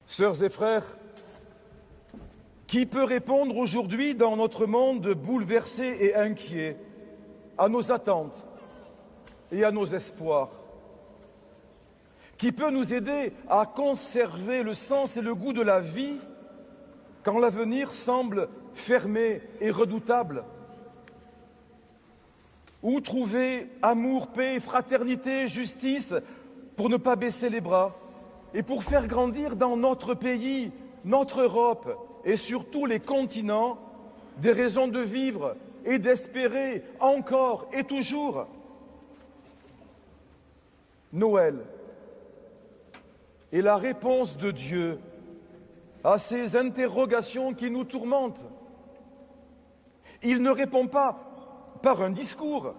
Sœurs et frères, qui peut répondre aujourd'hui dans notre monde bouleversé et inquiet à nos attentes et à nos espoirs? Qui peut nous aider à conserver le sens et le goût de la vie quand l'avenir semble fermé et redoutable? Où trouver amour, paix, fraternité, justice pour ne pas baisser les bras et pour faire grandir dans notre pays, notre Europe et sur tous les continents des raisons de vivre et d'espérer encore et toujours? Noël est la réponse de Dieu à ces interrogations qui nous tourmentent. Il ne répond pas par un discours,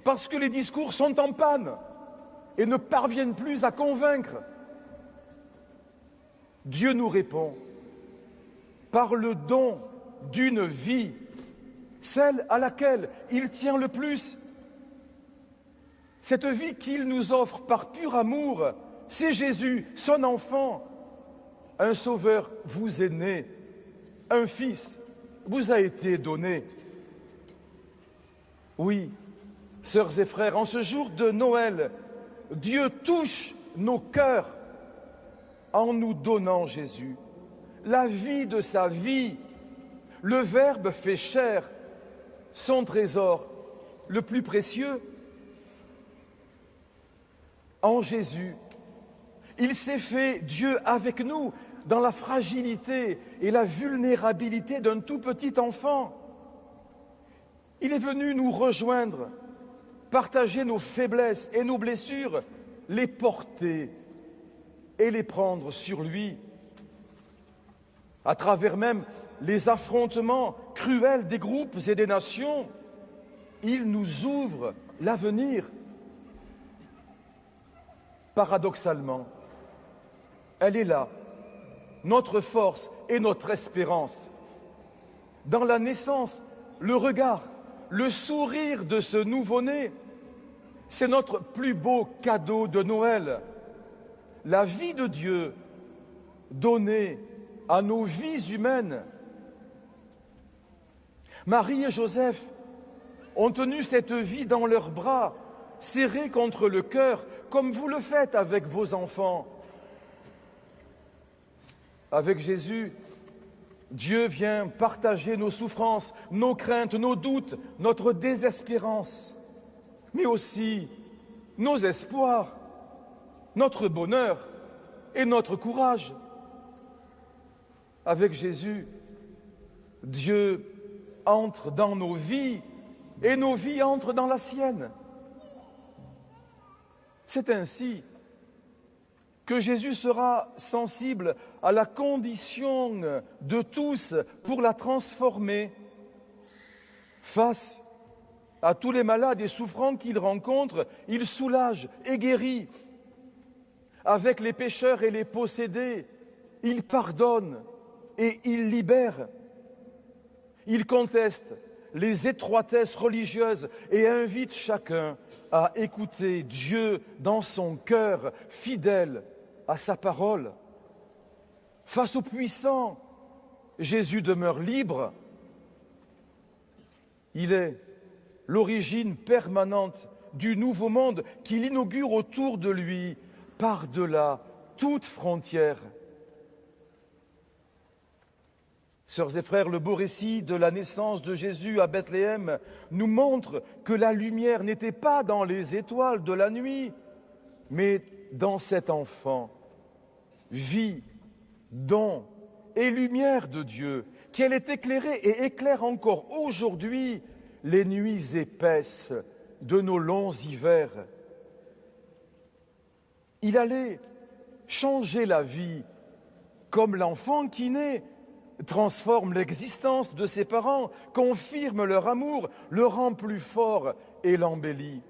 parce que les discours sont en panne et ne parviennent plus à convaincre. Dieu nous répond par le don d'une vie, celle à laquelle il tient le plus. Cette vie qu'il nous offre par pur amour, c'est Jésus, son enfant. Un sauveur vous est né, un fils vous a été donné. Oui, sœurs et frères, en ce jour de Noël, Dieu touche nos cœurs en nous donnant Jésus, la vie de sa vie. Le Verbe fait chair, son trésor le plus précieux. En Jésus, il s'est fait Dieu avec nous dans la fragilité et la vulnérabilité d'un tout petit enfant. Il est venu nous rejoindre, partager nos faiblesses et nos blessures, les porter et les prendre sur lui. À travers même les affrontements cruels des groupes et des nations, il nous ouvre l'avenir. Paradoxalement, elle est là, notre force et notre espérance. Dans la naissance, le regard, le sourire de ce nouveau-né, c'est notre plus beau cadeau de Noël. La vie de Dieu donnée à nos vies humaines. Marie et Joseph ont tenu cette vie dans leurs bras, serrée contre le cœur, comme vous le faites avec vos enfants. Avec Jésus, Dieu vient partager nos souffrances, nos craintes, nos doutes, notre désespérance, mais aussi nos espoirs, notre bonheur et notre courage. Avec Jésus, Dieu entre dans nos vies et nos vies entrent dans la sienne. C'est ainsi que Jésus sera sensible à la condition de tous pour la transformer. Face à tous les malades et souffrants qu'il rencontre, il soulage et guérit. Avec les pécheurs et les possédés, il pardonne et il libère. Il conteste les étroitesses religieuses et invite chacun à écouter Dieu dans son cœur, fidèle à sa parole. Face aux puissants, Jésus demeure libre. Il est l'origine permanente du nouveau monde qu'il inaugure autour de lui, par-delà toute frontière. Sœurs et frères, le beau récit de la naissance de Jésus à Bethléem nous montre que la lumière n'était pas dans les étoiles de la nuit, mais dans cet enfant, vie, don et lumière de Dieu, qu'elle est éclairée et éclaire encore aujourd'hui les nuits épaisses de nos longs hivers. Il allait changer la vie, comme l'enfant qui naît transforme l'existence de ses parents, confirme leur amour, le rend plus fort et l'embellit.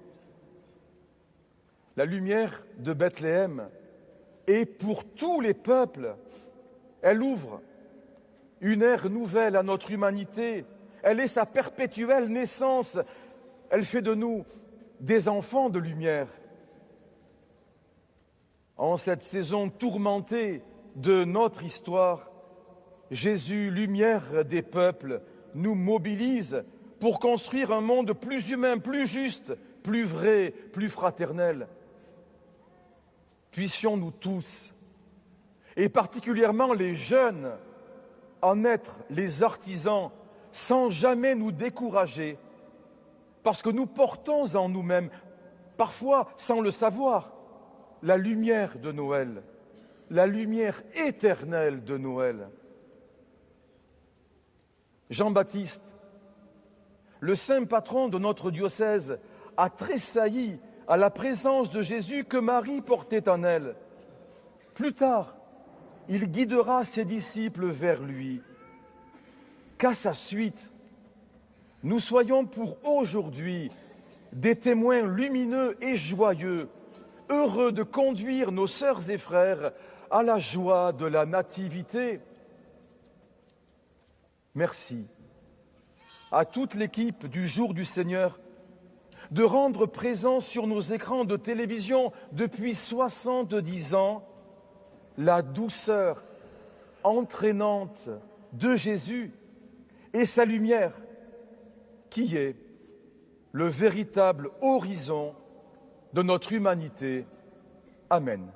La lumière de Bethléem est pour tous les peuples. Elle ouvre une ère nouvelle à notre humanité. Elle est sa perpétuelle naissance. Elle fait de nous des enfants de lumière. En cette saison tourmentée de notre histoire, Jésus, lumière des peuples, nous mobilise pour construire un monde plus humain, plus juste, plus vrai, plus fraternel. Puissions-nous tous, et particulièrement les jeunes, en être les artisans sans jamais nous décourager, parce que nous portons en nous-mêmes, parfois sans le savoir, la lumière de Noël, la lumière éternelle de Noël. Jean-Baptiste, le saint patron de notre diocèse, a tressailli à la présence de Jésus que Marie portait en elle. Plus tard, il guidera ses disciples vers lui. Qu'à sa suite, nous soyons pour aujourd'hui des témoins lumineux et joyeux, heureux de conduire nos sœurs et frères à la joie de la Nativité. Merci à toute l'équipe du Jour du Seigneur de rendre présent sur nos écrans de télévision depuis 70 ans la douceur entraînante de Jésus et sa lumière, qui est le véritable horizon de notre humanité. Amen.